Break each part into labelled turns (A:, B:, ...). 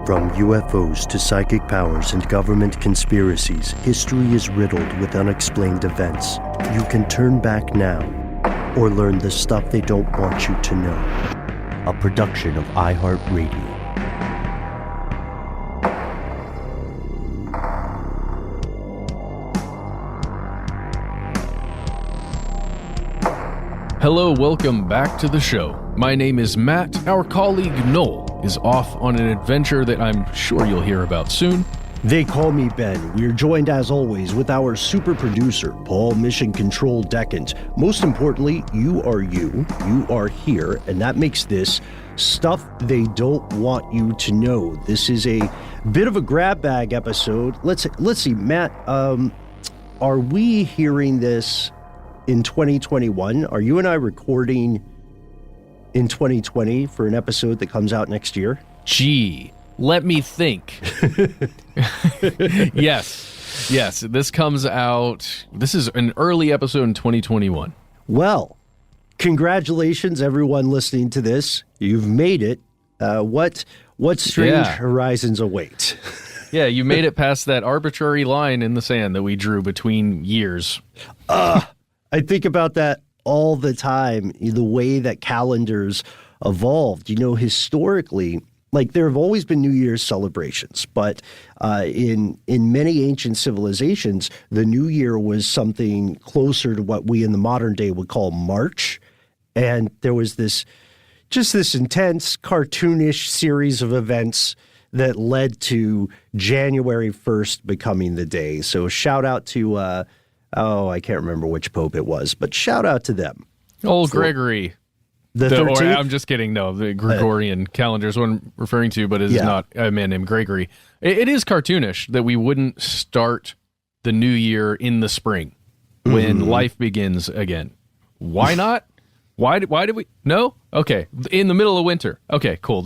A: From UFOs to psychic powers and government conspiracies, history is riddled with unexplained events. You can turn back now or learn the stuff they don't want you to know. A production of iHeartRadio.
B: Hello, welcome back to the show. My name is Matt. Our colleague Noel is off on an adventure that I'm sure you'll hear about soon.
A: They call me Ben. We're joined as always with our super producer, Paul Mission Control Decant. Most importantly, you are here, and that makes this stuff they don't want you to know. This is a bit of a grab bag episode. Let's see, Matt, are we hearing this in 2021? Are you and I recording in 2020 for an episode that comes out next year?
B: Gee, let me think. Yes, this comes out, this is an early episode in 2021.
A: Well, congratulations everyone listening to this. You've made it. What strange horizons await?
B: Yeah, you made it past that arbitrary line in the sand that we drew between years.
A: I think about that all the time, the way that calendars evolved. You know, historically, like there have always been New Year's celebrations, but in many ancient civilizations, the New Year was something closer to what we in the modern day would call March. And there was this intense cartoonish series of events that led to January 1st becoming the day. So shout out to I can't remember which pope it was, but shout out to them.
B: Old Gregory.
A: The 13th?
B: I'm just kidding. No, the Gregorian calendar is what I'm referring to, but it is not a man named Gregory. It is cartoonish that we wouldn't start the new year in the spring when life begins again. Why not? Why did we? No? Okay. In the middle of winter. Okay, cool.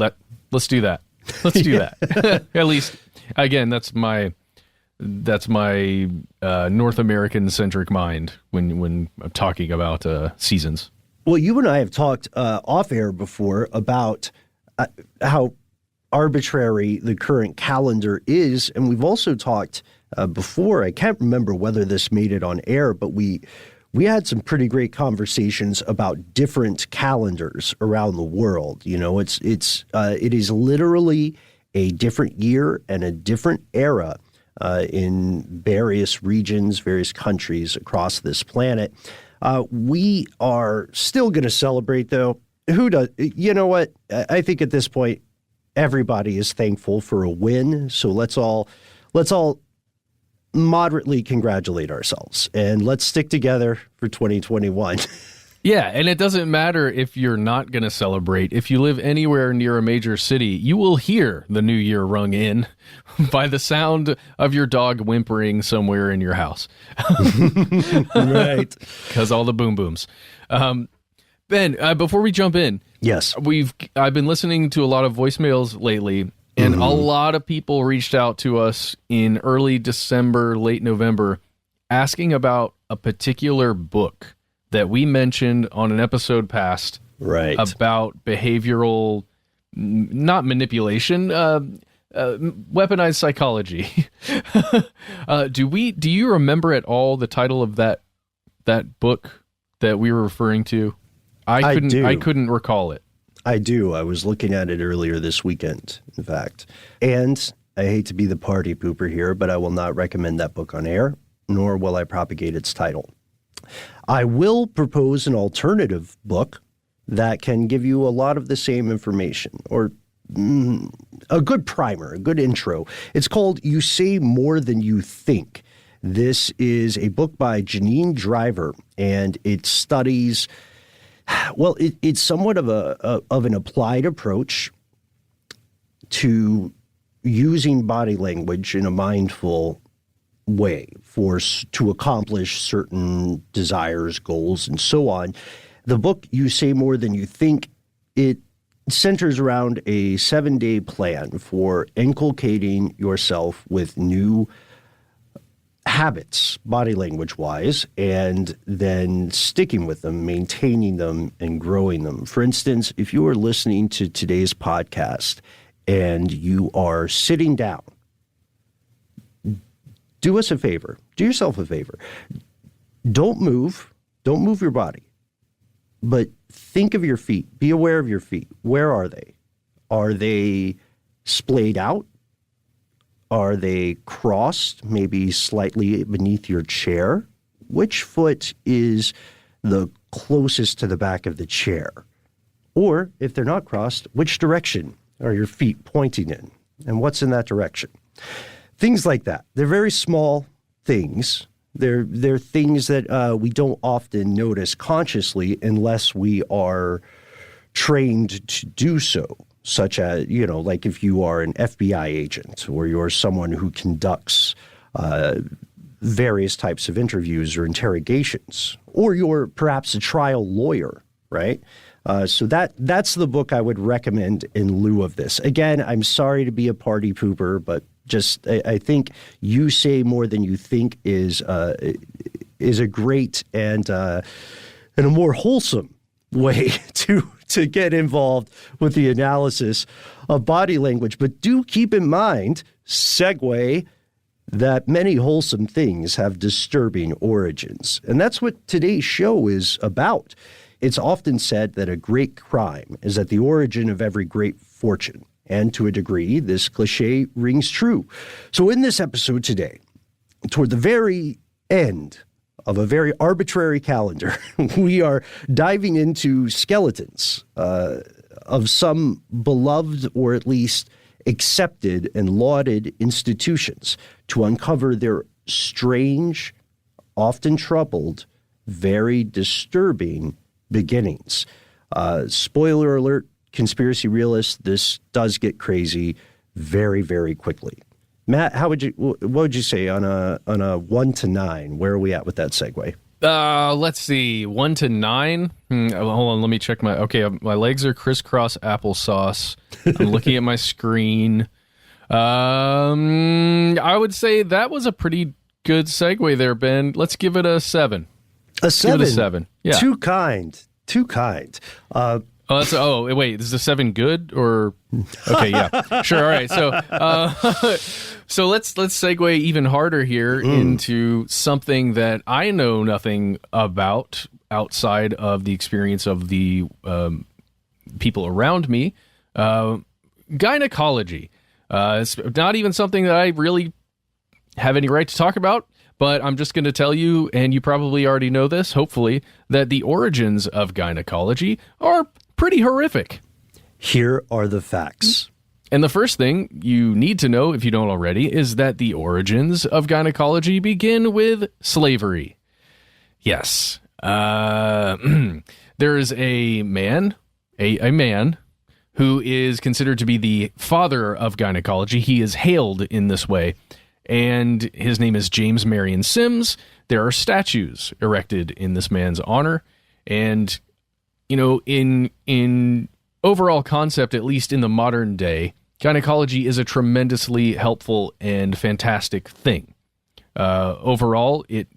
B: Let's do that. Let's do that. At least, again, that's my North American centric mind when I'm talking about seasons.
A: Well, you and I have talked off air before about how arbitrary the current calendar is, and we've also talked before. I can't remember whether this made it on air, but we had some pretty great conversations about different calendars around the world. You know, it is literally a different year and a different era in various regions, various countries across this planet. We are still going to celebrate, though. Who does? You know what? I think at this point, everybody is thankful for a win. So let's all moderately congratulate ourselves, and let's stick together for 2021.
B: Yeah, and it doesn't matter if you're not going to celebrate. If you live anywhere near a major city, you will hear the new year rung in by the sound of your dog whimpering somewhere in your house.
A: Right.
B: Because all the boom booms. Ben, before we jump in,
A: yes,
B: I've been listening to a lot of voicemails lately, and a lot of people reached out to us in early December, late November, asking about a particular book that we mentioned on an episode past,
A: right,
B: about behavioral, not manipulation, weaponized psychology. Do you remember at all the title of that book that we were referring to? I couldn't recall it.
A: I do. I was looking at it earlier this weekend, in fact. And I hate to be the party pooper here, but I will not recommend that book on air, nor will I propagate its title. I will propose an alternative book that can give you a lot of the same information, or a good primer, a good intro. It's called You Say More Than You Think. This is a book by Janine Driver, and it studies, well, it's somewhat of an applied approach to using body language in a mindful way to accomplish certain desires, goals, and so on. The book, You Say More Than You Think, it centers around a 7-day plan for inculcating yourself with new habits, body language-wise, and then sticking with them, maintaining them, and growing them. For instance, if you are listening to today's podcast and you are sitting down, do us a favor. Do yourself a favor. Don't move. Don't move your body. But think of your feet. Be aware of your feet. Where are they? Are they splayed out? Are they crossed, maybe slightly beneath your chair? Which foot is the closest to the back of the chair? Or, if they're not crossed, which direction are your feet pointing in? And what's in that direction? Things like that. They're very small things. They're things that we don't often notice consciously unless we are trained to do so. Such as, like if you are an FBI agent or you're someone who conducts various types of interviews or interrogations, or you're perhaps a trial lawyer, right? So that's the book I would recommend in lieu of this. Again, I'm sorry to be a party pooper, but just I think You Say More Than You Think is a great and a more wholesome way to get involved with the analysis of body language. But do keep in mind, segue, that many wholesome things have disturbing origins. And that's what today's show is about. It's often said that a great crime is at the origin of every great fortune. And to a degree, this cliche rings true. So in this episode today, toward the very end of a very arbitrary calendar, we are diving into skeletons of some beloved or at least accepted and lauded institutions to uncover their strange, often troubled, very disturbing beginnings. Spoiler alert, conspiracy realists, this does get crazy very, very quickly. Matt, what would you say on a 1 to 9? Where are we at with that segue?
B: Let's see, 1 to 9. Hold on, let me check my legs are crisscross applesauce. I'm looking at my screen. I would say that was a pretty good segue there, Ben. Let's give it a 7.
A: A 7?
B: Give it a 7. Yeah.
A: Too kind.
B: Wait, is the 7 good or okay? Yeah, sure. All right, so let's segue even harder here into something that I know nothing about outside of the experience of the people around me. Gynecology. It's not even something that I really have any right to talk about. But I'm just going to tell you, and you probably already know this, hopefully, that the origins of gynecology are pretty horrific.
A: Here are the facts.
B: And the first thing you need to know, if you don't already, is that the origins of gynecology begin with slavery. Yes. There is a man who is considered to be the father of gynecology. He is hailed in this way. And his name is James Marion Sims. There are statues erected in this man's honor. And, in overall concept, at least in the modern day, gynecology is a tremendously helpful and fantastic thing. Overall, it,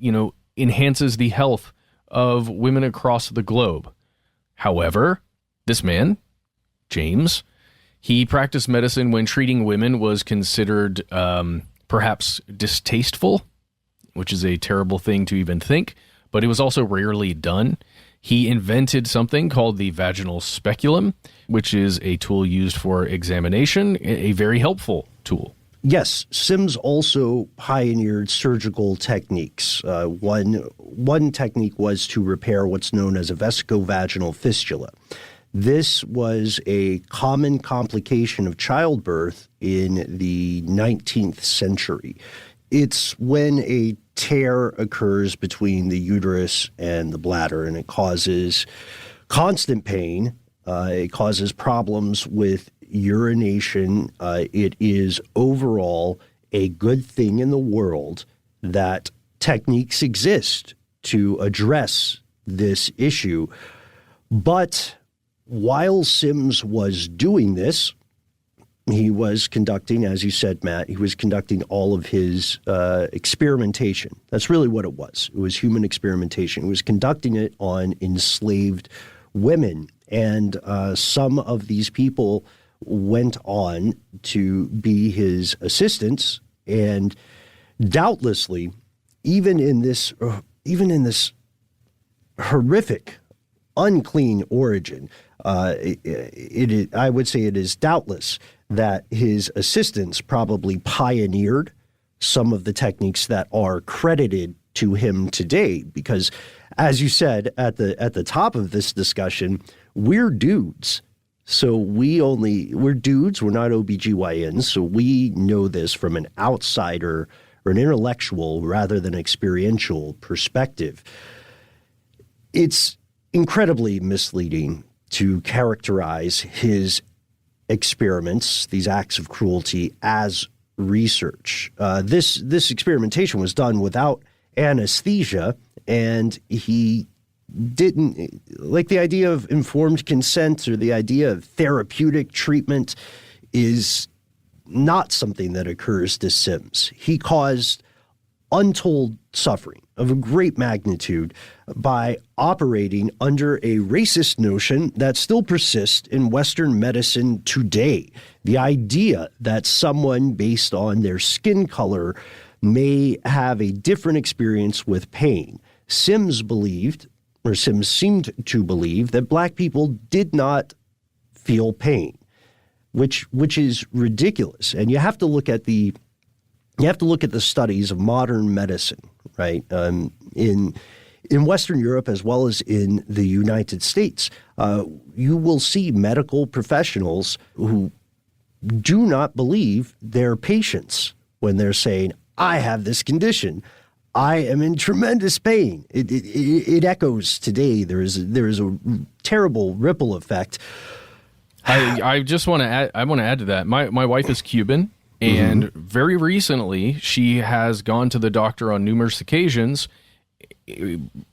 B: enhances the health of women across the globe. However, this man, James, he practiced medicine when treating women was considered perhaps distasteful, which is a terrible thing to even think, but it was also rarely done. He invented something called the vaginal speculum, which is a tool used for examination, a very helpful tool.
A: Yes, Sims also pioneered surgical techniques. One technique was to repair what's known as a vesicovaginal fistula. This was a common complication of childbirth in the 19th century. It's when a tear occurs between the uterus and the bladder, and it causes constant pain. It causes problems with urination. It is overall a good thing in the world that techniques exist to address this issue. But while Sims was doing this, he was conducting, as you said, Matt, he was conducting all of his experimentation. That's really what it was. It was human experimentation. He was conducting it on enslaved women. And some of these people went on to be his assistants, and doubtlessly, even in this horrific, unclean origin, I would say it is doubtless that his assistants probably pioneered some of the techniques that are credited to him today. Because, as you said at the top of this discussion, we're dudes. So we're dudes, we're not OBGYNs, so we know this from an outsider or an intellectual rather than experiential perspective. It's incredibly misleading to characterize his experiments, these acts of cruelty, as research. This experimentation was done without anesthesia, and he didn't like the idea of informed consent, or the idea of therapeutic treatment is not something that occurs to Sims. He caused untold suffering of a great magnitude by operating under a racist notion that still persists in Western medicine today. The idea that someone based on their skin color may have a different experience with pain. Sims seemed to believe that black people did not feel pain, which is ridiculous. And you have to look at the studies of modern medicine, right? In Western Europe as well as in the United States, you will see medical professionals who do not believe their patients when they're saying, "I have this condition. I am in tremendous pain." It echoes today. There is a terrible ripple effect.
B: I just want to add. I want to add to that. My wife is Cuban, and very recently she has gone to the doctor on numerous occasions,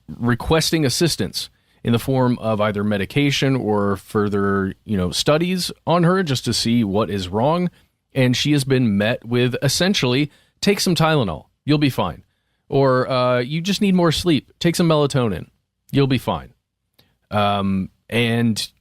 B: requesting assistance in the form of either medication or further, studies on her just to see what is wrong. And she has been met with essentially, take some Tylenol, you'll be fine. Or you just need more sleep. Take some melatonin. You'll be fine. And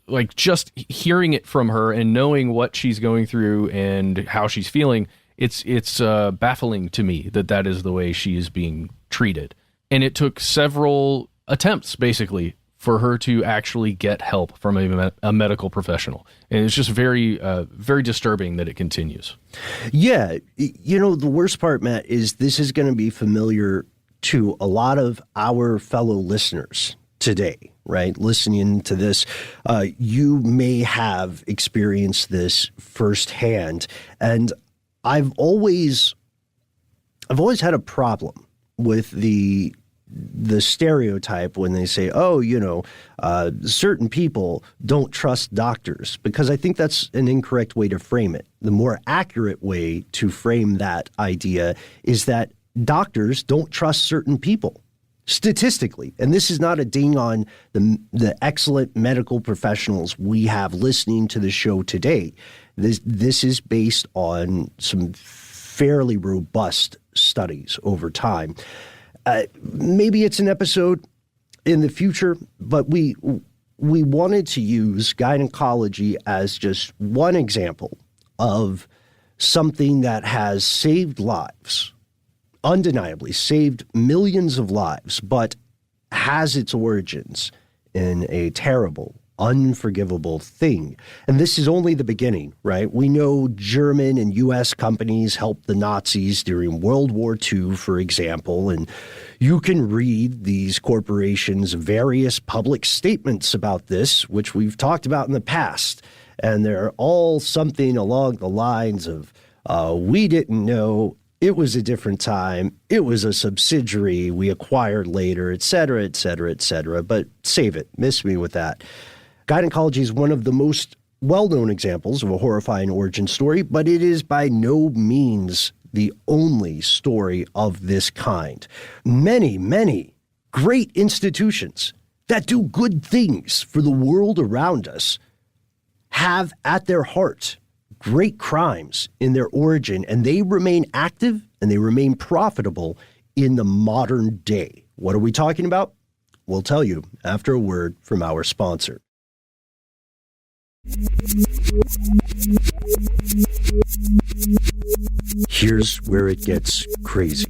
B: like just hearing it from her and knowing what she's going through and how she's feeling, it's baffling to me that is the way she is being treated. And it took several attempts, basically, for her to actually get help from a medical professional. And it's just very, very disturbing that it continues.
A: Yeah. The worst part, Matt, is this is going to be familiar to a lot of our fellow listeners today, right? Listening to this, you may have experienced this firsthand. And I've always had a problem with the stereotype when they say, certain people don't trust doctors, because I think that's an incorrect way to frame it. The more accurate way to frame that idea is that doctors don't trust certain people statistically. And this is not a ding on the excellent medical professionals we have listening to the show today. This is based on some fairly robust studies over time. Maybe it's an episode in the future, but we wanted to use gynecology as just one example of something that has saved lives, undeniably saved millions of lives, but has its origins in a terrible, unforgivable thing. And this is only the beginning, right? We know German and U.S. companies helped the Nazis during World War II, for example, and you can read these corporations' various public statements about this, which we've talked about in the past, and they're all something along the lines of, we didn't know, it was a different time, it was a subsidiary we acquired later, et cetera, et cetera, et cetera. But save it, miss me with that. Gynecology is one of the most well-known examples of a horrifying origin story, but it is by no means the only story of this kind. Many, many great institutions that do good things for the world around us have at their heart great crimes in their origin, and they remain active and they remain profitable in the modern day. What are we talking about? We'll tell you after a word from our sponsor. Here's where it gets crazy.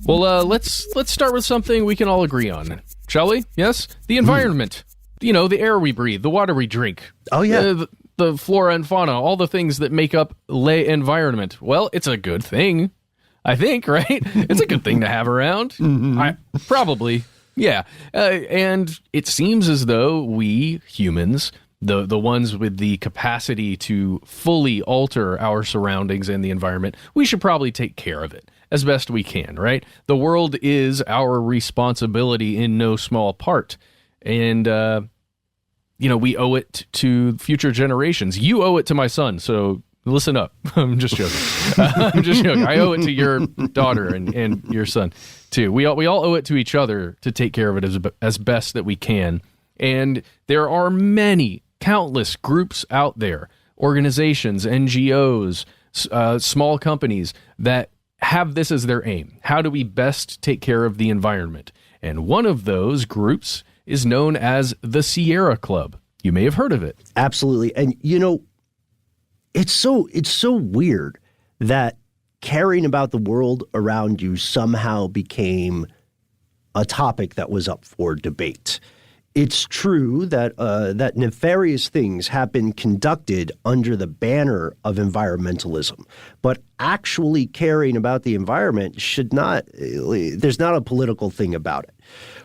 B: Well, let's start with something we can all agree on, shall we? Yes? The environment. You know, the air we breathe, the water we drink.
A: Oh, yeah.
B: The flora and fauna, all the things that make up the environment. Well, it's a good thing, I think, right? It's a good thing to have around. Probably, yeah. And it seems as though we humans, the ones with the capacity to fully alter our surroundings and the environment, we should probably take care of it as best we can, right? The world is our responsibility in no small part. And, we owe it to future generations. You owe it to my son, so listen up. I'm just joking. I owe it to your daughter and your son, too. We all owe it to each other to take care of it as best that we can. And there are countless groups out there, organizations, NGOs, small companies that have this as their aim. How do we best take care of the environment? And one of those groups is known as the Sierra Club. You may have heard of it.
A: Absolutely. And, it's so weird that caring about the world around you somehow became a topic that was up for debate. It's true that that nefarious things have been conducted under the banner of environmentalism, but actually caring about the environment there's not a political thing about it.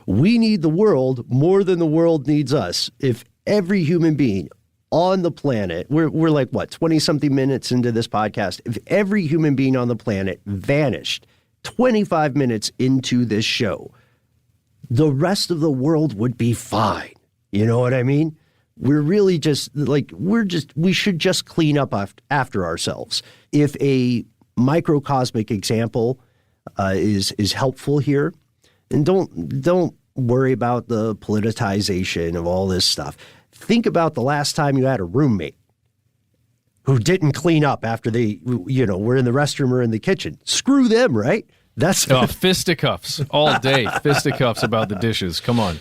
A: We need the world more than the world needs us. If every human being on the planet, we're like, 20-something minutes into this podcast, if every human being on the planet vanished 25 minutes into this show, the rest of the world would be fine. You know what I mean? We're really we should just clean up after ourselves. If a microcosmic example is helpful here, and don't worry about the politicization of all this stuff. Think about the last time you had a roommate who didn't clean up after they, were in the restroom or in the kitchen. Screw them, right? That's
B: fisticuffs all day. Fisticuffs about the dishes. Come on.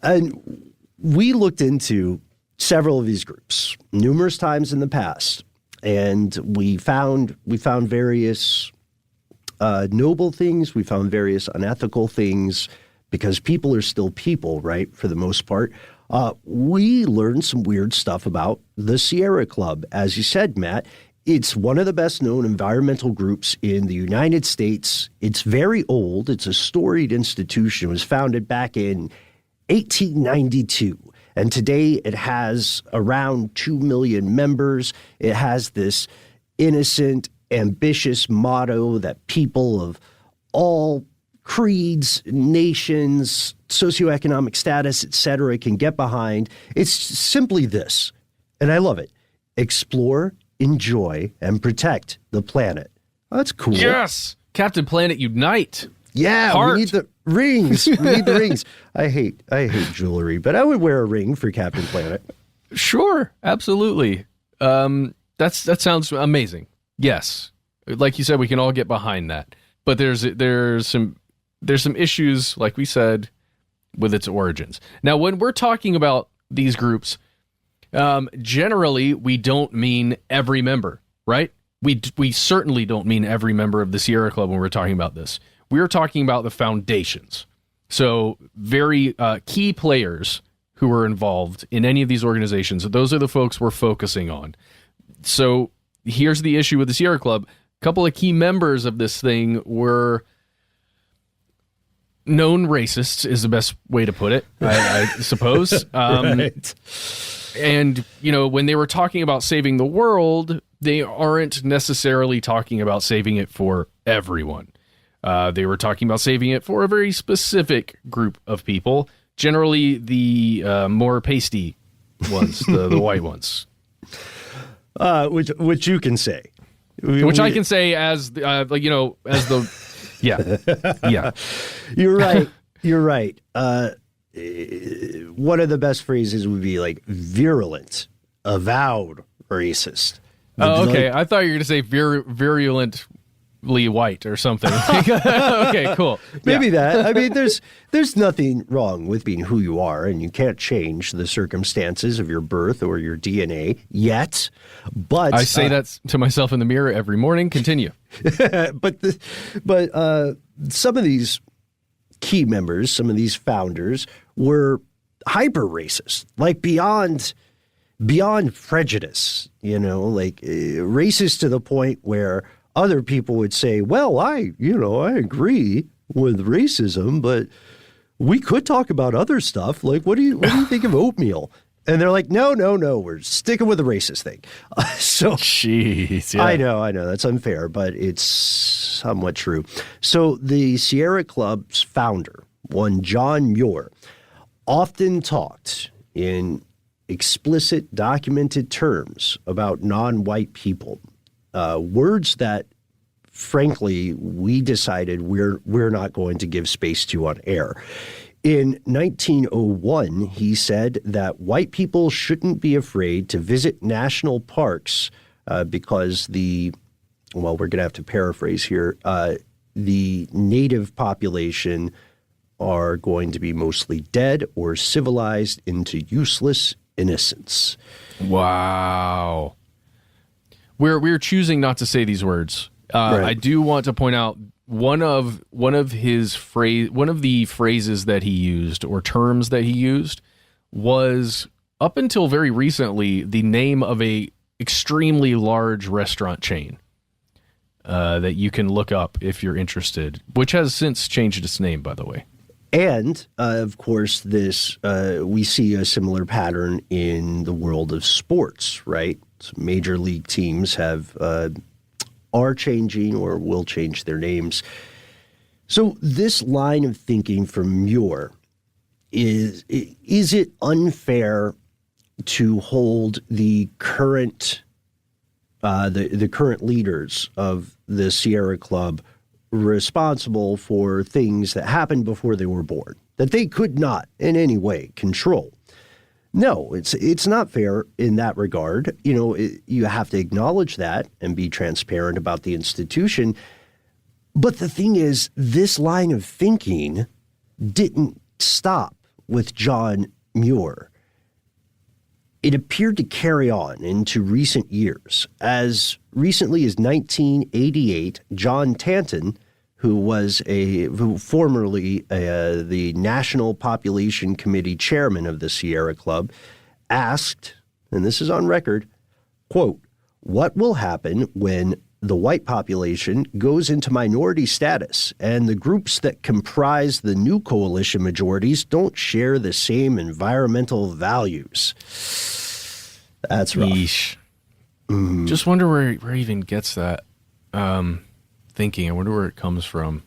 A: And we looked into several of these groups numerous times in the past, and we found various noble things. We found various unethical things because people are still people, right? For the most part. We learned some weird stuff about the Sierra Club. As you said, Matt, it's one of the best known environmental groups in the United States. It's very old. It's a storied institution. It was founded back in 1892. And today it has around 2 million members. It has this innocent, ambitious motto that people of all creeds, nations, socioeconomic status, etc., can get behind. It's simply this, and I love it: explore, enjoy, and protect the planet. Oh, that's cool.
B: Yes! Captain Planet Unite.
A: Yeah,
B: Heart.
A: We need the rings. We need the rings. I hate jewelry, but I would wear a ring for Captain Planet.
B: Sure, absolutely. That sounds amazing. Yes. Like you said, we can all get behind that. But there's some issues, like we said, with its origins. Now, when we're talking about these groups, generally we don't mean every member, right? We certainly don't mean every member of the Sierra Club when we're talking about this. We're talking about the foundations. So very key players who are involved in any of these organizations. Those are the folks we're focusing on. So here's the issue with the Sierra Club. A couple of key members of this thing were known racists, is the best way to put it, I suppose.
A: Right.
B: And, when they were talking about saving the world, they aren't necessarily talking about saving it for everyone. They were talking about saving it for a very specific group of people, generally the more pasty ones, the white ones.
A: Which you can say.
B: Which I can say as the yeah.
A: You're right. You're right. One of the best phrases would be like virulent, avowed racist.
B: Oh, okay. I thought you were going to say virulent white or something. Okay, cool.
A: Maybe that. I mean, there's nothing wrong with being who you are, and you can't change the circumstances of your birth or your DNA yet. But
B: I say that to myself in the mirror every morning. Continue.
A: but some of these key members, some of these founders were hyper racist, like beyond prejudice, like racist to the point where other people would say, well, I agree with racism, but we could talk about other stuff. Like, what do you think of oatmeal? And they're like, no, we're sticking with the racist thing. So,
B: jeez, yeah.
A: I know that's unfair, but it's somewhat true. So the Sierra Club's founder, one John Muir, often talked in explicit, documented terms about non-white people, words that, frankly, we decided we're not going to give space to on air. In 1901, he said that white people shouldn't be afraid to visit national parks because we're going to have to paraphrase here, the native population are going to be mostly dead or civilized into useless innocence.
B: Wow. We're choosing not to say these words. Right. I do want to point out one of the phrases that he used or terms that he used was, up until very recently, the name of a extremely large restaurant chain that you can look up if you're interested, which has since changed its name, by the way.
A: And, of course, we see a similar pattern in the world of sports, right? So major league teams are changing or will change their names. So this line of thinking from Muir is it unfair to hold the current the current leaders of the Sierra Club responsible for things that happened before they were born, that they could not in any way control? No, it's not fair in that regard. You have to acknowledge that and be transparent about the institution. But the thing is, this line of thinking didn't stop with John Muir. It appeared to carry on into recent years. As recently as 1988, John Tanton, who was formerly the National Population Committee chairman of the Sierra Club, asked, and this is on record, quote, "What will happen when the white population goes into minority status and the groups that comprise the new coalition majorities don't share the same environmental values?" That's rough.
B: Yeesh. Just wonder where he even gets that thinking. I wonder where it comes from.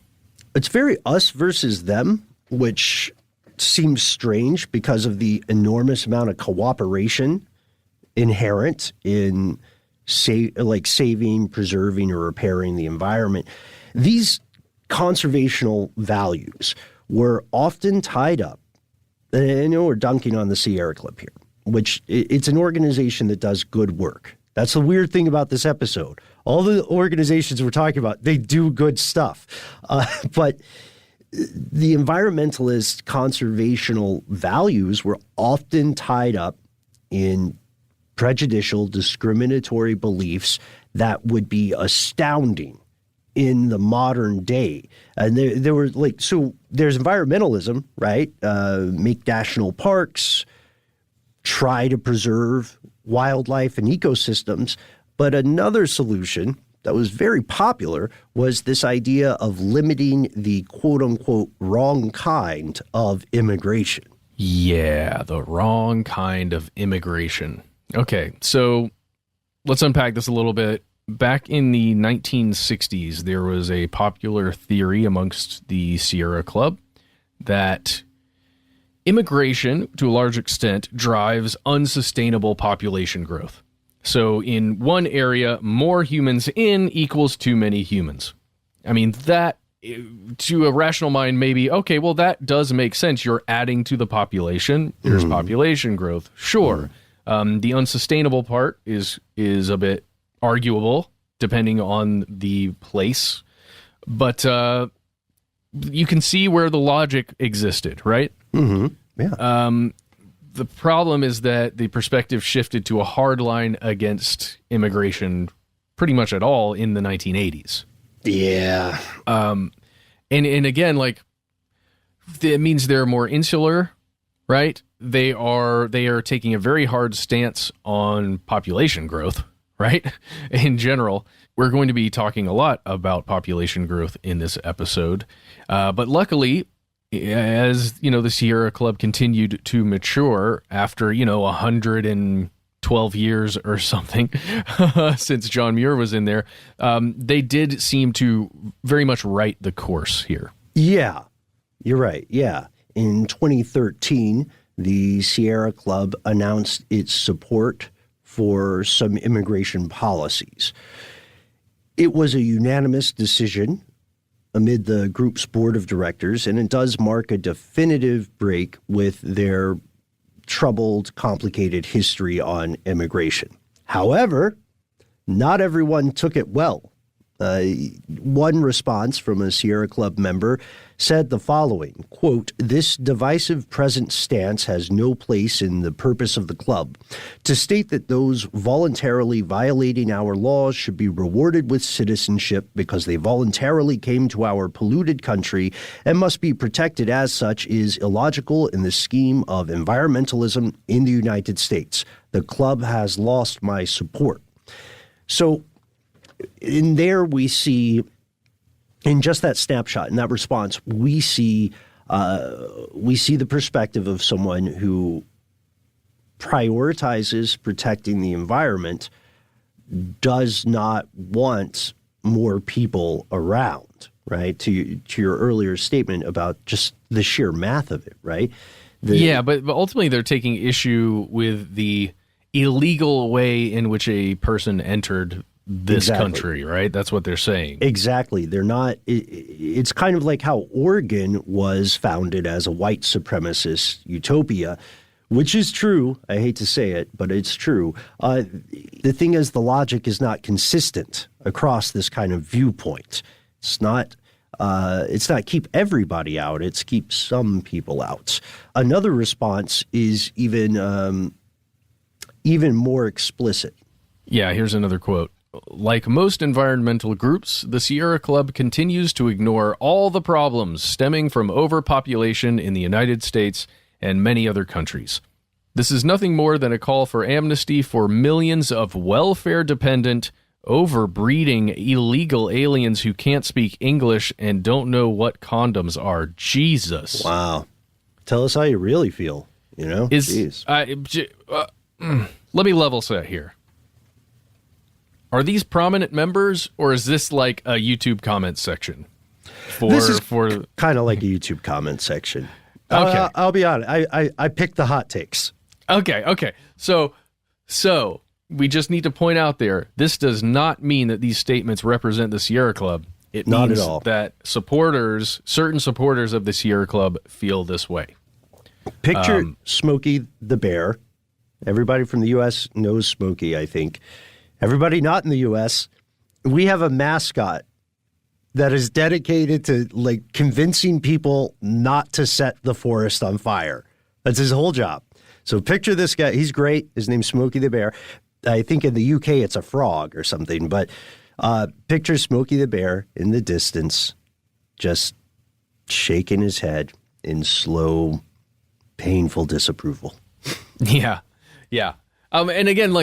A: It's very us versus them, which seems strange because of the enormous amount of cooperation inherent in saving, preserving, or repairing the environment. These conservational values were often tied up, and I know we're dunking on the Sierra Club here, which it's an organization that does good work. That's the weird thing about this episode. All the organizations we're talking about, they do good stuff. But the environmentalist conservational values were often tied up in prejudicial, discriminatory beliefs that would be astounding in the modern day. And there were so there's environmentalism, right? Make national parks, try to preserve wildlife and ecosystems. But another solution that was very popular was this idea of limiting the quote-unquote wrong kind of immigration.
B: Yeah, the wrong kind of immigration. Okay, so let's unpack this a little bit. Back in the 1960s, there was a popular theory amongst the Sierra Club that immigration, to a large extent, drives unsustainable population growth. So in one area, more humans in equals too many humans. I mean, that, to a rational mind, maybe, okay, well, that does make sense. You're adding to the population. There's population growth. Sure. The unsustainable part is a bit arguable, depending on the place. But you can see where the logic existed, right?
A: Mm-hmm. Yeah.
B: The problem is that the perspective shifted to a hard line against immigration pretty much at all in the 1980s.
A: Yeah.
B: And again, like, it means they're more insular, right? They are taking a very hard stance on population growth, right? In general, we're going to be talking a lot about population growth in this episode. But luckily, as you know, the Sierra Club continued to mature after 112 years or something since John Muir was in there. They did seem to very much right the course here.
A: Yeah, you're right. Yeah. In 2013, the Sierra Club announced its support for some immigration policies. It was a unanimous decision amid the group's board of directors, and it does mark a definitive break with their troubled, complicated history on immigration. However, not everyone took it well. One response from a Sierra Club member said the following, quote, "This divisive present stance has no place in the purpose of the club. To state that those voluntarily violating our laws should be rewarded with citizenship because they voluntarily came to our polluted country and must be protected as such is illogical in the scheme of environmentalism in the United States. The club has lost my support." So in there we see, in just that snapshot, in that response, we see the perspective of someone who prioritizes protecting the environment, does not want more people around, right? To your earlier statement about just the sheer math of it, right?
B: But ultimately they're taking issue with the illegal way in which a person entered this country, right? That's what they're saying.
A: Exactly. They're not, it's kind of like how Oregon was founded as a white supremacist utopia, which is true. I hate to say it, but it's true. The thing is, the logic is not consistent across this kind of viewpoint. It's not keep everybody out. It's keep some people out. Another response is even more explicit.
B: Yeah, here's another quote. "Like most environmental groups, the Sierra Club continues to ignore all the problems stemming from overpopulation in the United States and many other countries. This is nothing more than a call for amnesty for millions of welfare-dependent, overbreeding illegal aliens who can't speak English and don't know what condoms are." Jesus.
A: Wow. Tell us how you really feel, Jeez.
B: Let me level set here. Are these prominent members, or is this like a YouTube comment section?
A: This is kind of like a YouTube comment section.
B: Okay.
A: I'll be honest. I picked the hot takes.
B: Okay. So we just need to point out there, this does not mean that these statements represent the Sierra Club. It
A: not
B: means
A: at all.
B: That certain supporters of the Sierra Club feel this way.
A: Picture Smokey the Bear. Everybody from the U.S. knows Smokey, I think. Everybody not in the U.S., we have a mascot that is dedicated to convincing people not to set the forest on fire. That's his whole job. So picture this guy. He's great. His name's Smokey the Bear. I think in the UK it's a frog or something. But picture Smokey the Bear in the distance, just shaking his head in slow, painful disapproval.
B: Yeah. And again,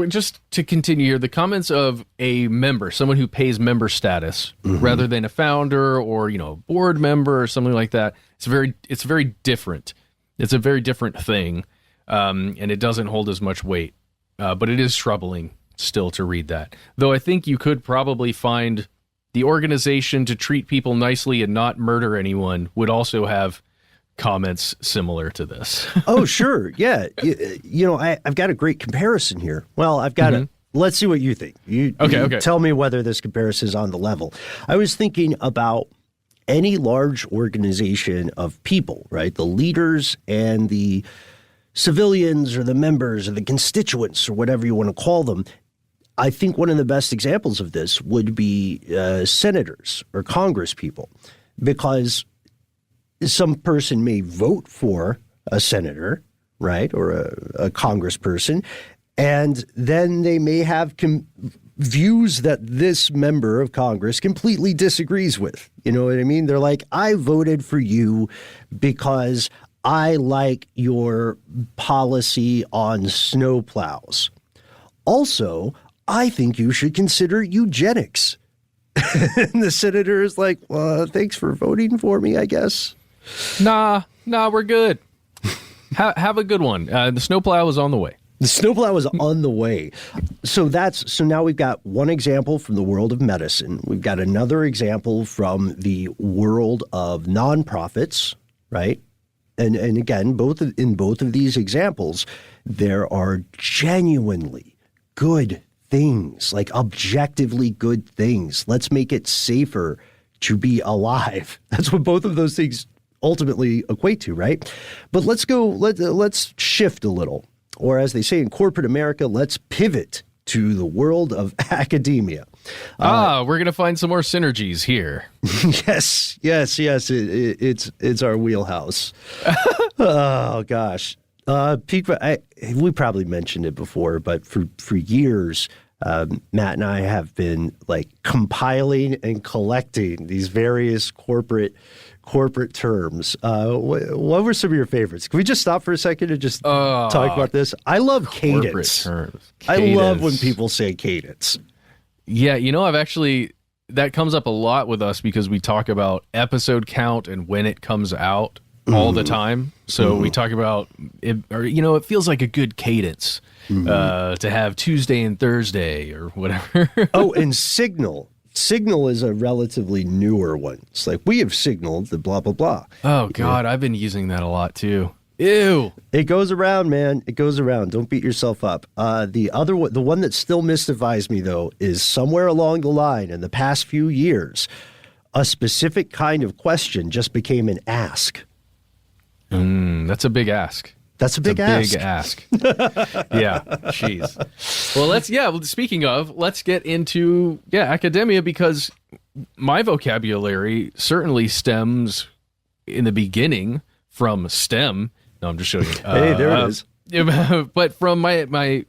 B: just to continue here, the comments of a member, someone who pays member status, rather than a founder or a board member or something like that, it's very different. It's a very different thing, and it doesn't hold as much weight. But it is troubling still to read that. Though I think you could probably find the organization to treat people nicely and not murder anyone would also have comments similar to this.
A: Oh, sure. Yeah. I've got a great comparison here. Well, I've got let's see what you think. Okay. Tell me whether this comparison is on the level. I was thinking about any large organization of people, right? The leaders and the civilians or the members or the constituents or whatever you want to call them. I think one of the best examples of this would be senators or Congress people, because some person may vote for a senator, right, or a congressperson, and then they may have views that this member of Congress completely disagrees with. You know what I mean? They're like, I voted for you because I like your policy on snowplows. Also, I think you should consider eugenics. And the senator is like, well, thanks for voting for me, I guess.
B: Nah, we're good. Have a good one. The snowplow is on the way.
A: The snowplow is on the way. So now we've got one example from the world of medicine. We've got another example from the world of nonprofits, right? And again, in both of these examples, there are genuinely good things, like objectively good things. Let's make it safer to be alive. That's what both of those things ultimately equate to, right? But let's shift a little. Or as they say in corporate America, let's pivot to the world of academia.
B: We're going to find some more synergies here.
A: Yes. It's our wheelhouse. Oh, gosh. Pete, we probably mentioned it before, but for years, Matt and I have been like compiling and collecting these various corporate terms. What were some of your favorites? Can we just stop for a second and just talk about this? I love cadence.
B: Terms.
A: I love when people say cadence.
B: Yeah, that comes up a lot with us because we talk about episode count and when it comes out all the time. So we talk about it, or it feels like a good cadence to have Tuesday and Thursday or whatever.
A: Oh, and Signal. Signal is a relatively newer one. It's like, we have signaled the blah, blah, blah.
B: Oh, God, I've been using that a lot, too. Ew.
A: It goes around, man. It goes around. Don't beat yourself up. The other one, the one that still mystifies me, though, is somewhere along the line in the past few years, a specific kind of question just became an ask.
B: That's a big ask.
A: That's a big ask.
B: Big ask. Yeah. Jeez. Well, speaking of, let's get into academia, because my vocabulary certainly stems in the beginning from STEM. No, I'm just showing you.
A: Hey, there it is.
B: But from my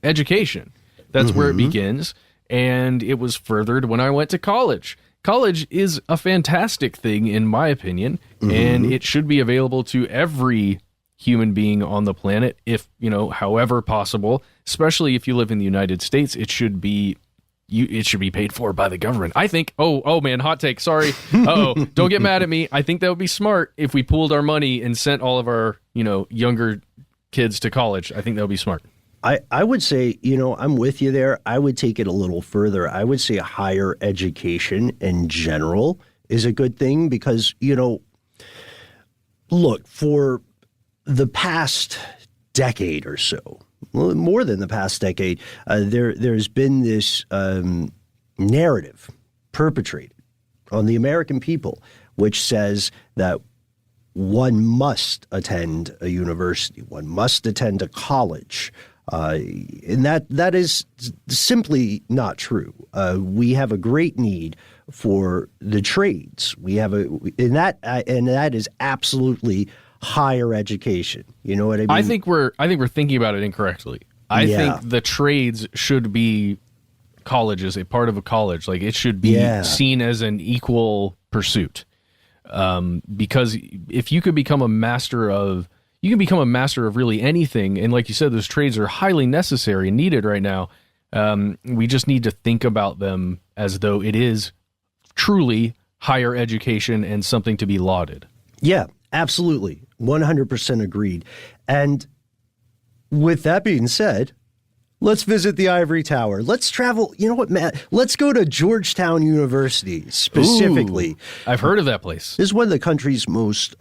B: education, that's where it begins, and it was furthered when I went to college. College is a fantastic thing, in my opinion, and it should be available to every human being on the planet, if however possible. Especially if you live in the United States, it should be paid for by the government. I think. Oh man, hot take. Sorry. Don't get mad at me. I think that would be smart if we pooled our money and sent all of our younger kids to college. I think that would be smart.
A: I would say, I'm with you there. I would take it a little further. I would say higher education in general is a good thing because, look, for the past decade or so, well, more than the past decade, there's been this narrative perpetrated on the American people, which says that one must attend a university, one must attend a college. And that is simply not true. We have a great need for the trades. And that is absolutely higher education. You know what I mean?
B: I think we're thinking about it incorrectly. I think the trades should be colleges, a part of a college. Like, it should be seen as an equal pursuit. Because if you could become a master of really anything. And like you said, those trades are highly necessary and needed right now. We just need to think about them as though it is truly higher education and something to be lauded.
A: Yeah, absolutely. 100% agreed. And with that being said, let's visit the ivory tower. Let's travel. You know what, Matt? Let's go to Georgetown University specifically.
B: Ooh, I've heard of that place.
A: This is one of the country's most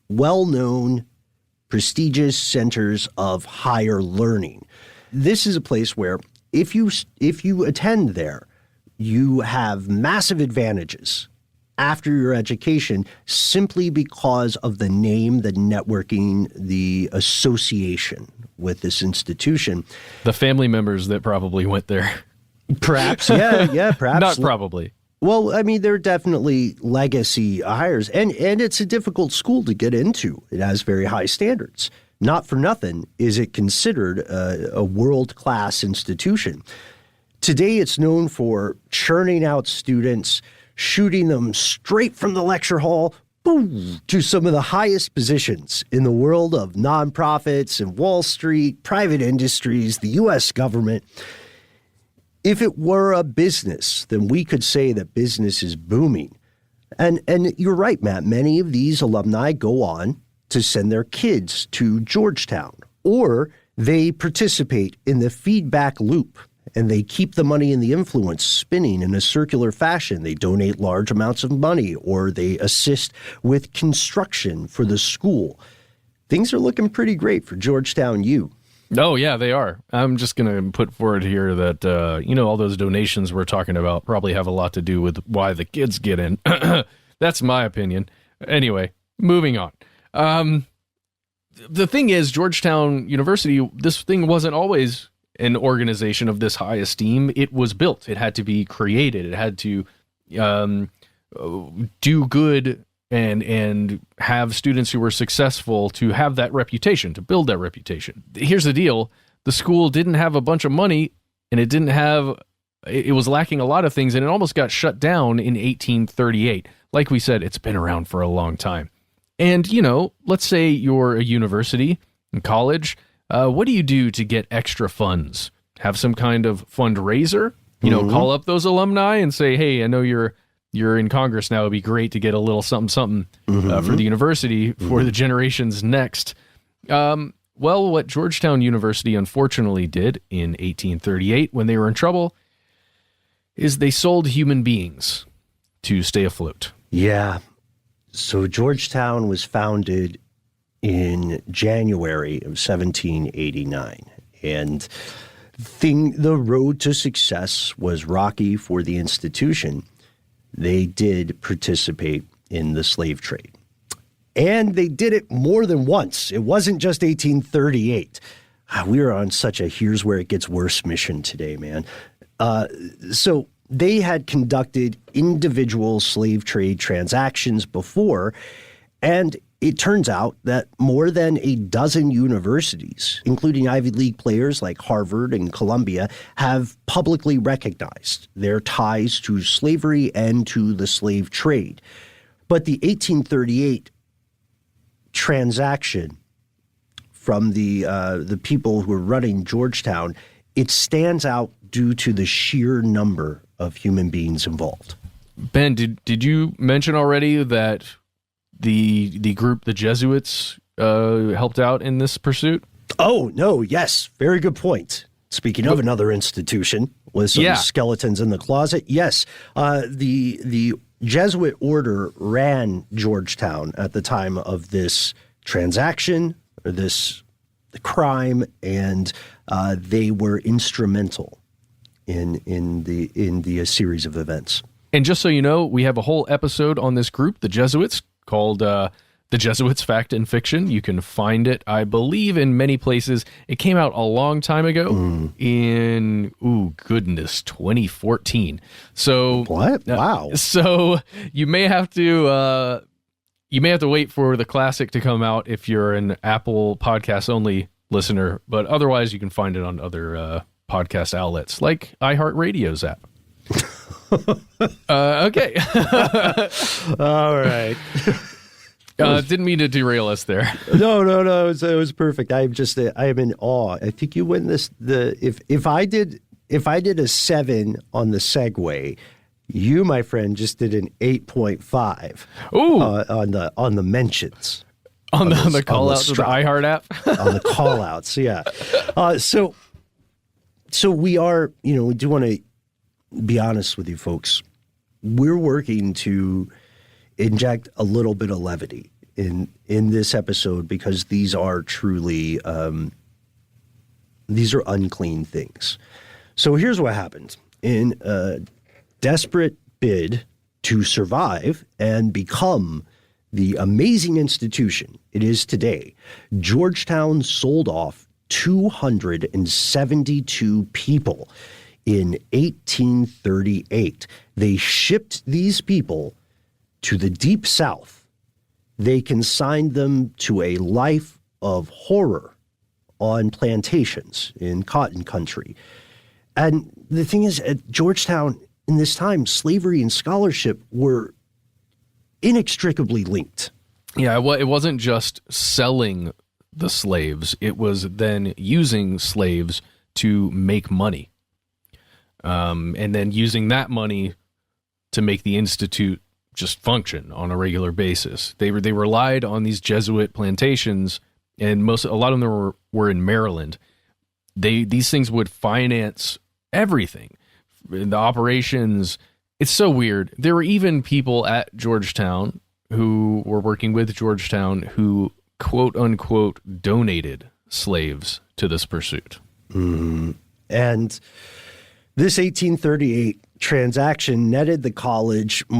A: well-known, prestigious centers of higher learning. This is a place where if you attend there, you have massive advantages after your education simply because of the name, the networking, the association with this institution.
B: The family members that probably went there.
A: Perhaps, yeah, perhaps.
B: Not probably.
A: Well, I mean, there are definitely legacy hires, and it's a difficult school to get into. It has very high standards. Not for nothing is it considered a world-class institution. Today, it's known for churning out students, shooting them straight from the lecture hall, boom, to some of the highest positions in the world of nonprofits and Wall Street, private industries, the U.S. government. If it were a business, then we could say that business is booming. And you're right, Matt. Many of these alumni go on to send their kids to Georgetown, or they participate in the feedback loop, and they keep the money and the influence spinning in a circular fashion. They donate large amounts of money, or they assist with construction for the school. Things are looking pretty great for Georgetown U.
B: Oh, yeah, they are. I'm just going to put forward here that, all those donations we're talking about probably have a lot to do with why the kids get in. That's my opinion. Anyway, moving on. The thing is, Georgetown University, this thing wasn't always an organization of this high esteem. It was built. It had to be created. It had to do good and have students who were successful to have that reputation, to build that reputation. Here's the deal. The school didn't have a bunch of money, and it was lacking a lot of things, and it almost got shut down in 1838. Like we said, it's been around for a long time. And, let's say you're a university in college. What do you do to get extra funds? Have some kind of fundraiser? Call up those alumni and say, hey, I know you're in Congress now. It'd be great to get a little something for the university for the generations next. Well, what Georgetown University unfortunately did in 1838 when they were in trouble is they sold human beings to stay afloat. Yeah.
A: So Georgetown was founded in January of 1789, and the road to success was rocky for the institution. They did participate in the slave trade, and they did it more than once. It wasn't just 1838. We are on such a here's where it gets worse mission today, man. So they had conducted individual slave trade transactions before, and it turns out that more than a dozen universities, including Ivy League players like Harvard and Columbia, have publicly recognized their ties to slavery and to the slave trade. But the 1838 transaction from the people who were running Georgetown, it stands out due to the sheer number of human beings involved.
B: Ben, did you mention already that the group, the Jesuits, helped out in this pursuit?
A: Oh, no, yes. Very good point. Speaking of another institution with some skeletons in the closet, yes, the Jesuit order ran Georgetown at the time of this transaction, or this crime, and they were instrumental in the series of events.
B: And just so you know, we have a whole episode on this group, the Jesuits, called The Jesuits Fact and Fiction. You can find it, I believe, in many places. It came out a long time ago in, 2014. So
A: what? Wow.
B: So you may have to wait for the classic to come out if you're an Apple Podcast only listener, but otherwise you can find it on other podcast outlets like iHeartRadio's app. Okay.
A: All right.
B: Didn't mean to derail us there.
A: No. It was perfect. I am in awe. I think you win this. If I did a 7 on the segue, you, my friend, just did an 8.5. On the mentions.
B: On the call outs of the iHeart app.
A: On the call outs, yeah. So we are, we do want to be honest with you folks. We're working to inject a little bit of levity in this episode because these are truly these are unclean things. So here's what happened. In a desperate bid to survive and become the amazing institution it is today, Georgetown sold off 272 people in 1838. They shipped these people to the Deep South. They consigned them to a life of horror on plantations in cotton country. And the thing is, at Georgetown in this time, slavery and scholarship were inextricably linked.
B: Yeah, well, it wasn't just selling the slaves. It was then using slaves to make money. And then using that money to make the institute just function on a regular basis. They relied on these Jesuit plantations, and a lot of them were in Maryland. These things would finance everything, the operations. It's so weird. There were even people at Georgetown who were working with Georgetown who, quote unquote, donated slaves to this pursuit.
A: Mm-hmm. And this 1838 transaction netted the college a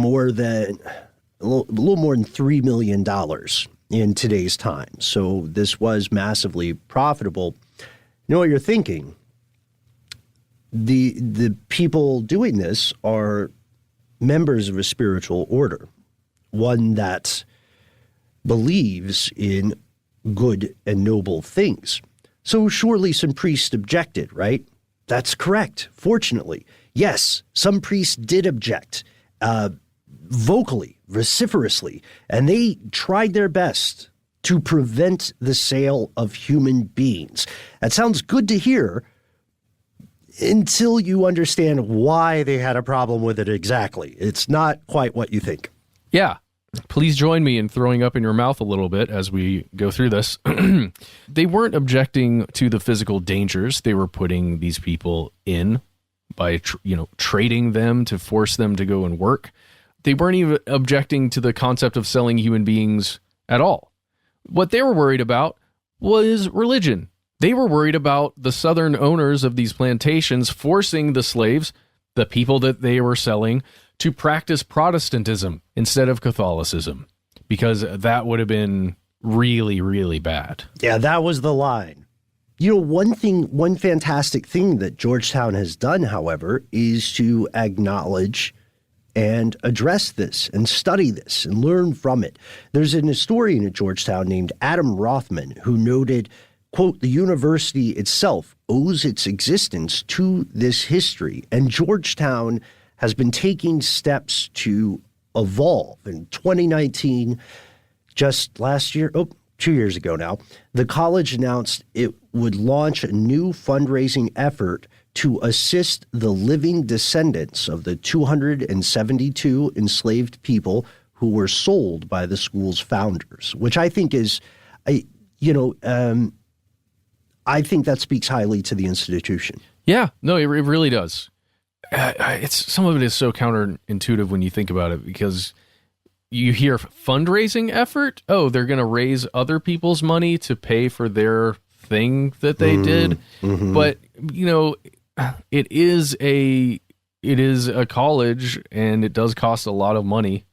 A: little more than $3 million in today's time. So this was massively profitable. You know what you're thinking? The people doing this are members of a spiritual order, one that believes in good and noble things. So surely some priests objected, right? That's correct. Fortunately, yes, some priests did object vocally, vociferously, and they tried their best to prevent the sale of human beings. That sounds good to hear until you understand why they had a problem with it exactly. It's not quite what you think.
B: Yeah. Please join me in throwing up in your mouth a little bit as we go through this. They weren't objecting to the physical dangers they were putting these people in by trading them to force them to go and work. They weren't even objecting to the concept of selling human beings at all. What they were worried about was religion. They were worried about the Southern owners of these plantations forcing the slaves, the people that they were selling, to practice Protestantism instead of Catholicism, because that would have been really, really bad.
A: Yeah, that was the line. You know, one fantastic thing that Georgetown has done, however, is to acknowledge and address this and study this and learn from it. There's an historian at Georgetown named Adam Rothman who noted, quote, the university itself owes its existence to this history, and Georgetown has been taking steps to evolve. In 2019, just last year, 2 years ago now, the college announced it would launch a new fundraising effort to assist the living descendants of the 272 enslaved people who were sold by the school's founders, which I think is, I think that speaks highly to the institution.
B: Yeah, no, it really does. Some of it is so counterintuitive when you think about it, because you hear fundraising effort. Oh, they're going to raise other people's money to pay for their thing that they did. Mm-hmm. But, it is a college, and it does cost a lot of money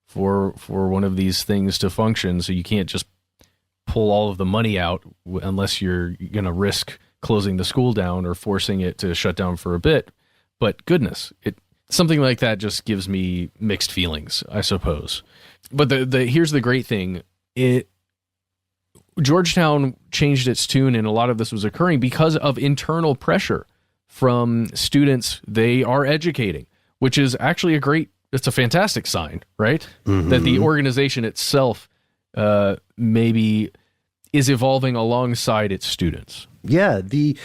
B: for one of these things to function. So you can't just pull all of the money out unless you're going to risk closing the school down or forcing it to shut down for a bit. But goodness, something like that just gives me mixed feelings, I suppose. But here's the great thing. Georgetown changed its tune, and a lot of this was occurring because of internal pressure from students they are educating, which is actually it's a fantastic sign, right? Mm-hmm. That the organization itself maybe is evolving alongside its students.
A: Yeah, the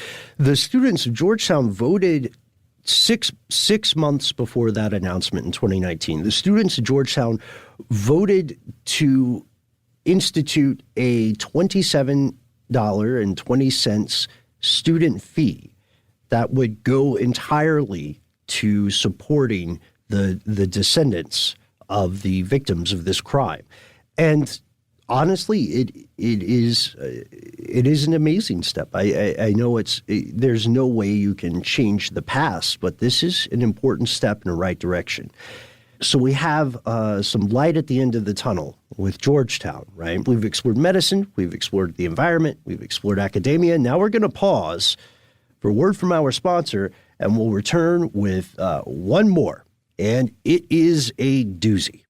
A: students of Georgetown voted six months before that announcement in 2019. The students of Georgetown voted to institute a $27.20 student fee that would go entirely to supporting the descendants of the victims of this crime. And honestly, it is an amazing step. I know there's no way you can change the past, but this is an important step in the right direction. So we have some light at the end of the tunnel with Georgetown, right? We've explored medicine, we've explored the environment, we've explored academia. Now we're going to pause for a word from our sponsor, and we'll return with one more, and it is a doozy.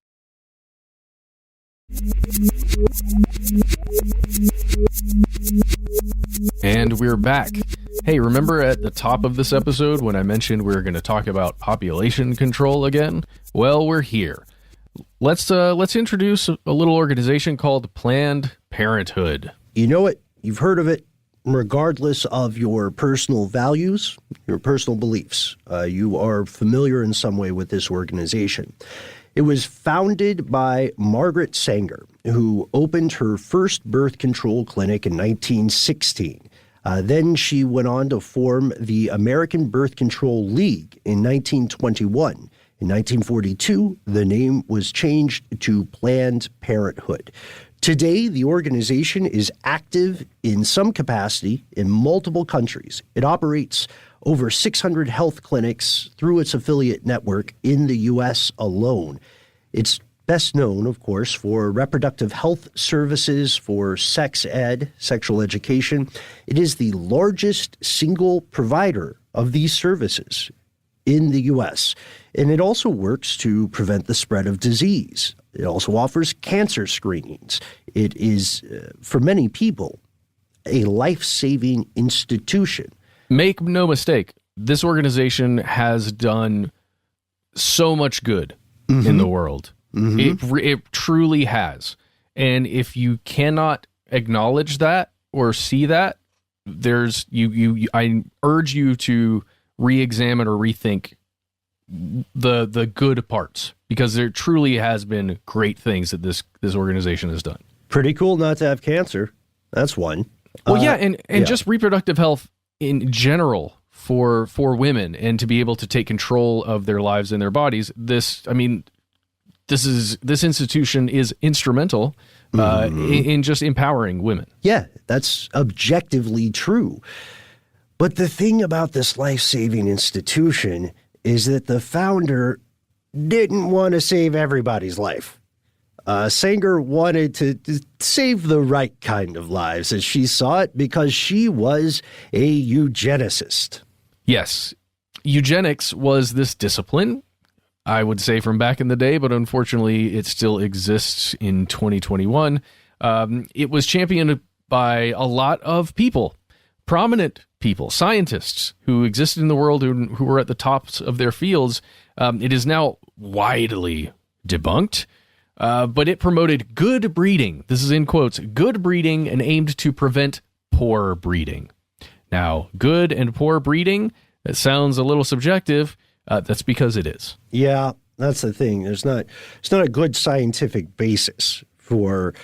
B: And we're back. Hey, remember at the top of this episode when I mentioned we were going to talk about population control again? Well, we're here. Let's introduce a little organization called Planned Parenthood.
A: You know it. You've heard of it. Regardless of your personal values, your personal beliefs, you are familiar in some way with this organization. It was founded by Margaret Sanger, who opened her first birth control clinic in 1916. Then she went on to form the American Birth Control League in 1921. In 1942, the name was changed to Planned Parenthood. Today, the organization is active in some capacity in multiple countries. It operates over 600 health clinics through its affiliate network in the U.S. alone. It's best known, of course, for reproductive health services, for sex ed, sexual education. It is the largest single provider of these services in the U.S., and it also works to prevent the spread of disease. It also offers cancer screenings. It is, for many people, a life-saving institution.
B: Make no mistake, this organization has done so much good in the world. It truly has. And if you cannot acknowledge that or see that, I urge you to re-examine or rethink the good parts, because there truly has been great things that this organization has done.
A: Pretty cool not to have cancer. That's one.
B: Well, and just reproductive health in general for women, and to be able to take control of their lives and their bodies. This institution is instrumental in just empowering women.
A: Yeah, that's objectively true. But the thing about this life-saving institution is that the founder didn't want to save everybody's life. Sanger wanted to save the right kind of lives, as she saw it, because she was a eugenicist.
B: Yes, eugenics was this discipline, I would say, from back in the day, but unfortunately it still exists in 2021. It was championed by a lot of people, prominent people, scientists who existed in the world, who were at the tops of their fields. It is now widely debunked, but it promoted good breeding. This is in quotes, good breeding, and aimed to prevent poor breeding. Now, good and poor breeding, that sounds a little subjective. That's because it is.
A: Yeah, that's the thing. It's not a good scientific basis for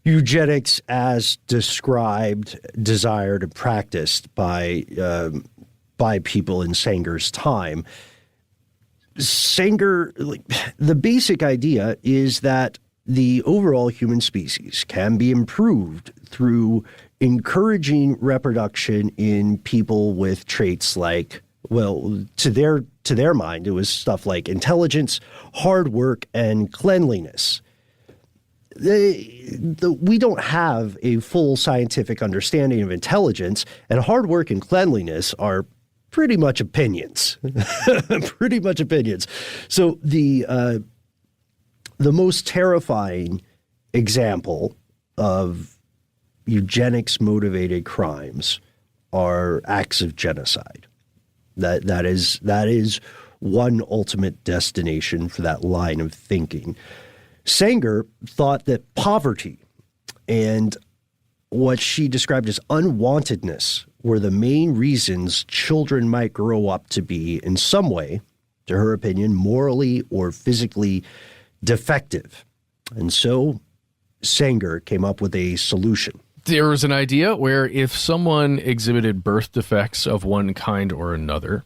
A: eugenics as described, desired, and practiced by people in Sanger's time. Sanger, the basic idea is that the overall human species can be improved through encouraging reproduction in people with traits like, well, to their mind, it was stuff like intelligence, hard work, and cleanliness. We don't have a full scientific understanding of intelligence, and hard work and cleanliness are pretty much opinions. Pretty much opinions. So the most terrifying example of eugenics-motivated crimes are acts of genocide. That is one ultimate destination for that line of thinking. Sanger thought that poverty and what she described as unwantedness were the main reasons children might grow up to be, in some way, to her opinion, morally or physically defective. And so Sanger came up with a solution.
B: There was an idea where if someone exhibited birth defects of one kind or another,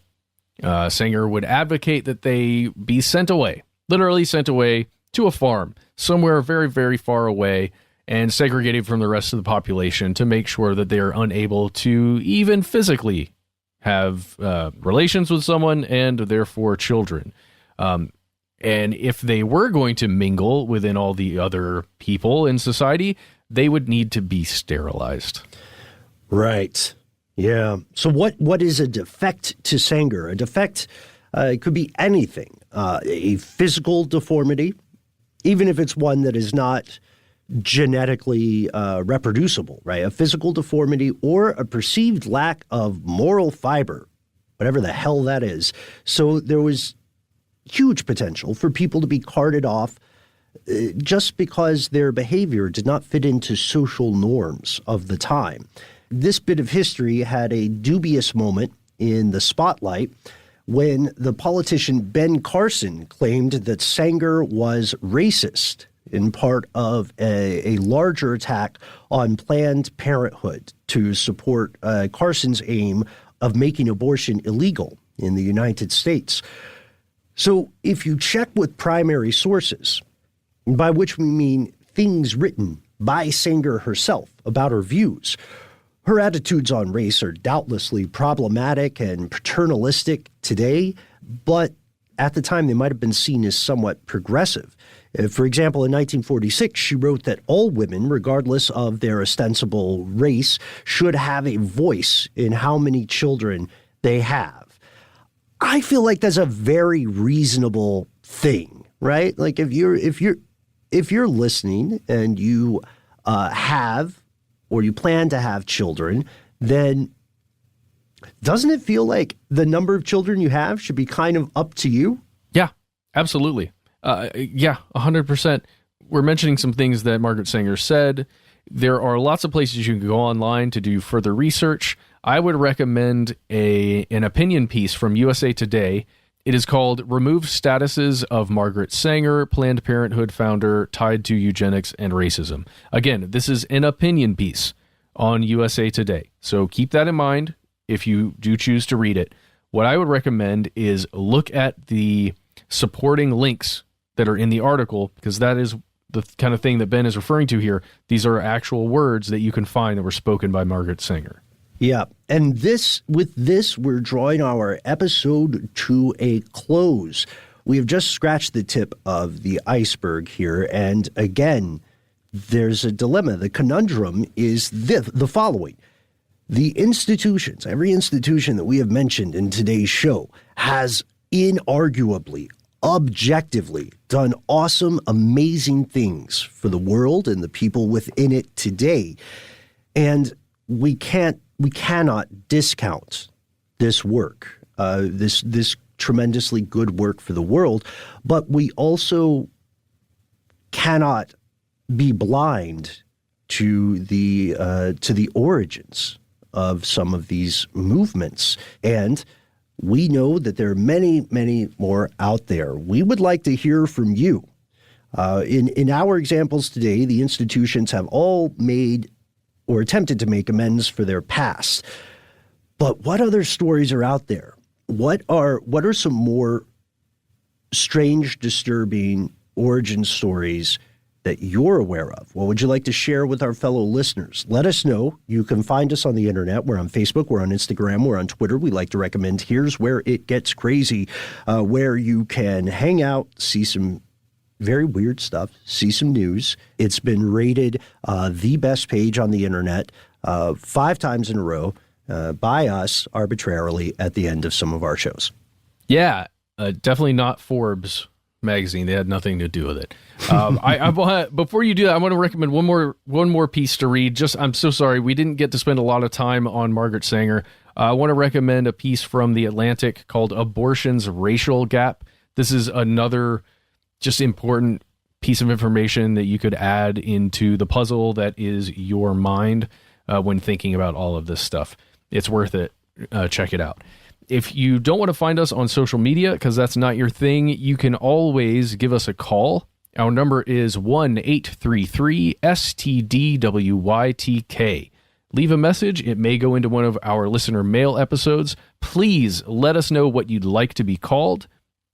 B: Sanger would advocate that they be sent away, literally sent away to a farm somewhere very, very far away and segregated from the rest of the population to make sure that they are unable to even physically have relations with someone and therefore children. And And if they were going to mingle within all the other people in society, they would need to be sterilized.
A: Right. Yeah. So what is a defect to Sanger? A defect it could be anything. A physical deformity, even if it's one that is not genetically reproducible, right? A physical deformity or a perceived lack of moral fiber, whatever the hell that is. So there was huge potential for people to be carted off just because their behavior did not fit into social norms of the time. This bit of history had a dubious moment in the spotlight when the politician Ben Carson claimed that Sanger was racist in part of a larger attack on Planned Parenthood to support Carson's aim of making abortion illegal in the United States. So if you check with primary sources, by which we mean things written by Sanger herself about her views, her attitudes on race are doubtlessly problematic and paternalistic today, but at the time they might have been seen as somewhat progressive. For example, in 1946, she wrote that all women, regardless of their ostensible race, should have a voice in how many children they have. I feel like that's a very reasonable thing, right? Like if you're listening and you have or you plan to have children, then doesn't it feel like the number of children you have should be kind of up to you?
B: Yeah, absolutely. 100%. We're mentioning some things that Margaret Sanger said. There are lots of places you can go online to do further research. I would recommend an opinion piece from USA Today. It is called Remove Statuses of Margaret Sanger, Planned Parenthood Founder Tied to Eugenics and Racism. Again, this is an opinion piece on USA Today. So keep that in mind if you do choose to read it. What I would recommend is look at the supporting links that are in the article, because that is the kind of thing that Ben is referring to here. These are actual words that you can find that were spoken by Margaret Sanger.
A: Yeah, and with this, we're drawing our episode to a close. We have just scratched the tip of the iceberg here, and again, there's a dilemma. The conundrum is the following. The institutions, every institution that we have mentioned in today's show, has inarguably, objectively done awesome, amazing things for the world and the people within it today. And we cannot discount this work, this tremendously good work for the world, but we also cannot be blind to the origins of some of these movements. And we know that there are many, many more out there. We would like to hear from you. In our examples today, the institutions have all made or attempted to make amends for their past. But what other stories are out there? What are some more strange, disturbing origin stories that you're aware of? What would you like to share with our fellow listeners? Let us know. You can find us on the internet. We're on Facebook. We're on Instagram. We're on Twitter. We like to recommend Here's Where It Gets Crazy, where you can hang out, see some very weird stuff, see some news. It's been rated the best page on the internet 5 times in a row by us arbitrarily at the end of some of our shows. Yeah,
B: definitely not Forbes magazine. They had nothing to do with it. Before you do that, I want to recommend one more piece to read. I'm so sorry we didn't get to spend a lot of time on Margaret Sanger. I want to recommend a piece from The Atlantic called "Abortion's Racial Gap." This is another just important piece of information that you could add into the puzzle that is your mind when thinking about all of this stuff. It's worth it. Check it out. If you don't want to find us on social media because that's not your thing, you can always give us a call. Our number is 1-833-STDWYTK. Leave a message. It may go into one of our listener mail episodes. Please let us know what you'd like to be called,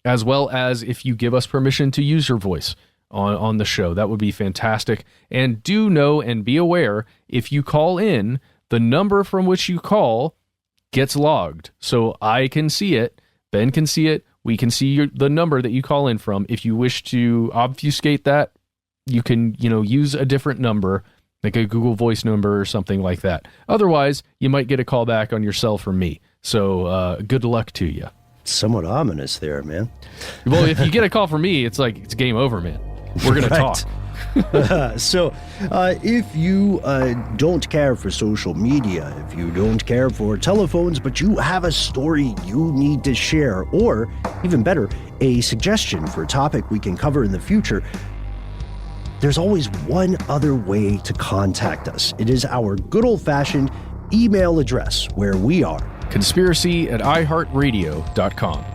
B: as well as if you give us permission to use your voice on the show. That would be fantastic. And do know and be aware, if you call in, the number from which you call gets logged. So I can see it, Ben can see it, We can see the number that you call in from. If you wish to obfuscate that, you can, use a different number, like a Google Voice number or something like that. Otherwise, you might get a call back on your cell from me. So good luck to you.
A: Somewhat ominous there, man.
B: Well, if you get a call from me, it's like it's game over, man. We're going to talk.
A: So if you don't care for social media, if you don't care for telephones, but you have a story you need to share, or even better, a suggestion for a topic we can cover in the future, there's always one other way to contact us. It is our good old-fashioned email address, where we are
B: conspiracy@iheartradio.com.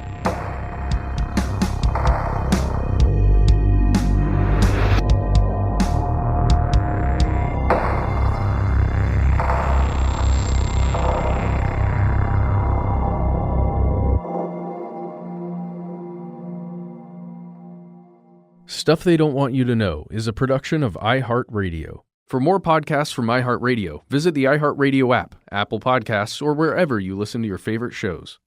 B: Stuff They Don't Want You to Know is a production of iHeartRadio. For more podcasts from iHeartRadio, visit the iHeartRadio app, Apple Podcasts, or wherever you listen to your favorite shows.